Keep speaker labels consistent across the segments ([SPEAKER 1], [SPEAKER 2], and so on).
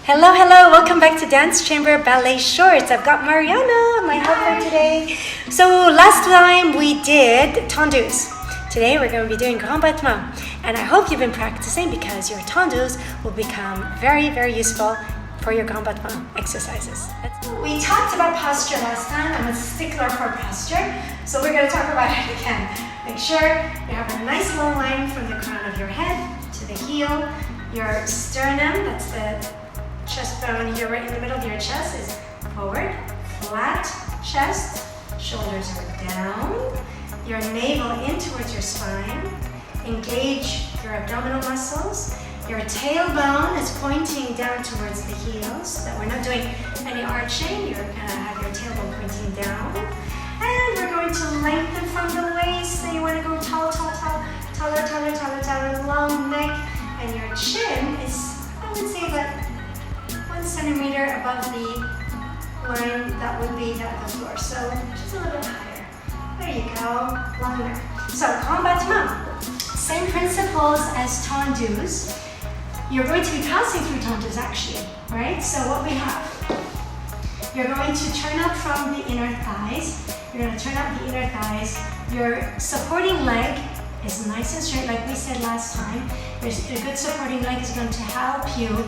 [SPEAKER 1] Hello, hello, welcome back to Dance Chamber Ballet Shorts. I've got Mariana, my helper today. So last time we did tendus. Today we're going to be doing grand battement. And I hope you've been practicing because your tendus will become very, very useful for your grand battement exercises. We talked about posture last time. I'm a stickler for posture. So we're going to talk about it again. Make sure you have a nice long line from the crown of your head to the heel. Your sternum, that's the chest bone here right in the middle of your chest, is forward, flat chest, shoulders are down, your navel in towards your spine, engage your abdominal muscles, your tailbone is pointing down towards the heels, so that we're not doing any arching, you're going to have your tailbone pointing down, and we're going to lengthen from the waist, so you want to go tall, tall, tall, taller, taller, taller, taller, long neck, and your chin is, I would say, about 1 centimeter above the line that would be the floor. So just a little bit higher. There you go, longer. So grand battement, same principles as tendus. You're going to be passing through tendus actually, right? So what we have, you're going to turn up from the inner thighs. You're going to turn up the inner thighs. Your supporting leg is nice and straight, like we said last time. A good supporting leg is going to help you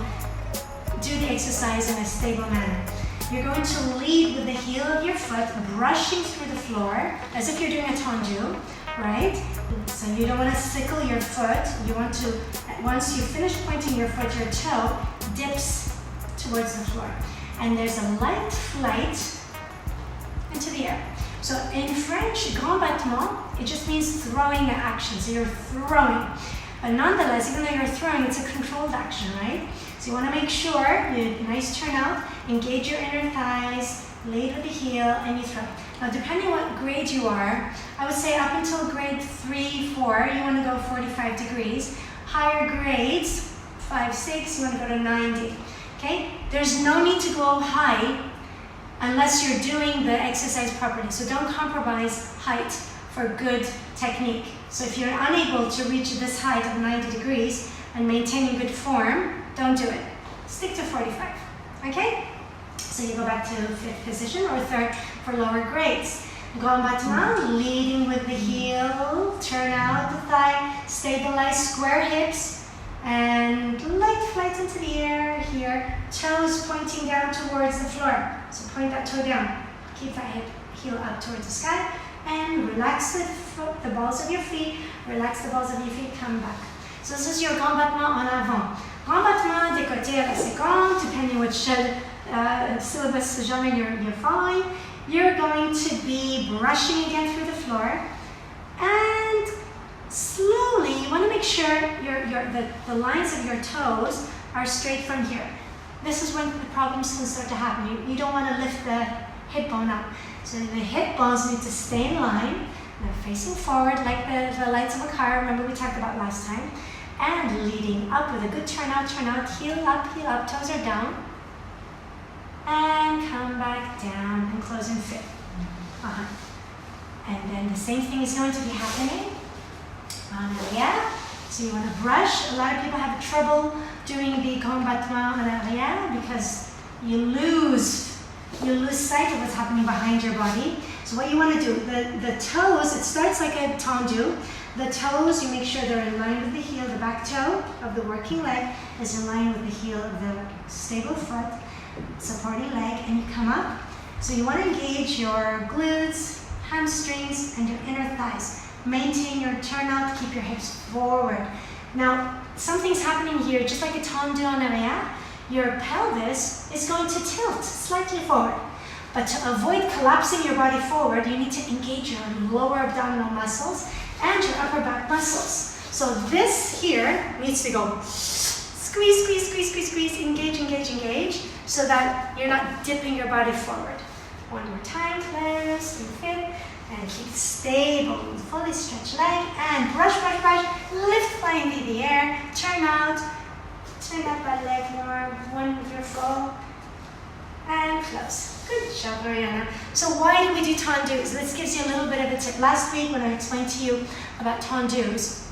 [SPEAKER 1] do the exercise in a stable manner. You're going to lead with the heel of your foot brushing through the floor as if you're doing a tendu, right? So you don't want to sickle your foot. You want to, once you finish pointing your foot, your toe dips towards the floor. And there's a light flight into the air. So in French, grand battement, it just means throwing the action. So you're throwing. But nonetheless, even though you're throwing, it's a controlled action, right? So you want to make sure you nice turn out, engage your inner thighs, lead with the heel, and you throw. Now, depending what grade you are, I would say up until grade 3, 4, you want to go 45 degrees. Higher grades, 5, 6, you want to go to 90. Okay? There's no need to go high unless you're doing the exercise properly. So don't compromise height for good technique. So if you're unable to reach this height of 90 degrees and maintaining good form, don't do it. Stick to 45, okay? So you go back to 5th position or 3rd for lower grades. Grand battement, leading with the heel, turn out the thigh, stabilize square hips, and light flight into the air here. Toes pointing down towards the floor. So point that toe down. Keep that heel up towards the sky. And relax the balls of your feet. Relax the balls of your feet. Come back. So this is your grand battement en avant. Grand battement, décoté à la seconde, depending which syllabus genre you're following. You're going to be brushing again through the floor. And slowly, you want to make sure the lines of your toes are straight from here. This is when the problems can start to happen. You don't want to lift the hip bone up. So the hip bones need to stay in line. They're facing forward like the lights of a car, remember we talked about last time. And leading up with a good turn out, heel up, toes are down. And come back down and close in 5th. And then the same thing is going to be happening. Yeah. So you want to brush. A lot of people have trouble doing the grand battement en arrière because you lose sight of what's happening behind your body. So what you want to do, the toes, it starts like a tendu. The toes, you make sure they're in line with the heel. The back toe of the working leg is in line with the heel of the stable foot, supporting leg, and you come up. So you want to engage your glutes, hamstrings, and your inner thighs. Maintain your turnout, keep your hips forward. Now, something's happening here, just like a tendu en arrière. Your pelvis is going to tilt slightly forward. But to avoid collapsing your body forward, you need to engage your lower abdominal muscles and your upper back muscles. So this here needs to go squeeze, squeeze, squeeze, squeeze, squeeze, engage, engage, engage, so that you're not dipping your body forward. One more time, close and fit, and keep stable, fully stretch leg, and brush, brush, brush, lift flying through the air, turn out that leg more, wonderful, and close. Good job, Mariana. So why do we do tendus? This gives you a little bit of a tip. Last week when I explained to you about tendus,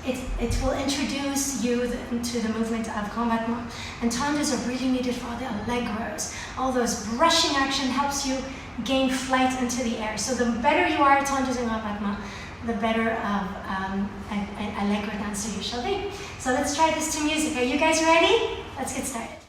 [SPEAKER 1] it will introduce you to the movement of combattement. And tendus are really needed for the allegros. All those brushing action helps you gain flight into the air. So the better you are at tendus and combattement, the better of an allegro dancer you shall be. So let's try this to music. Are you guys ready? Let's get started.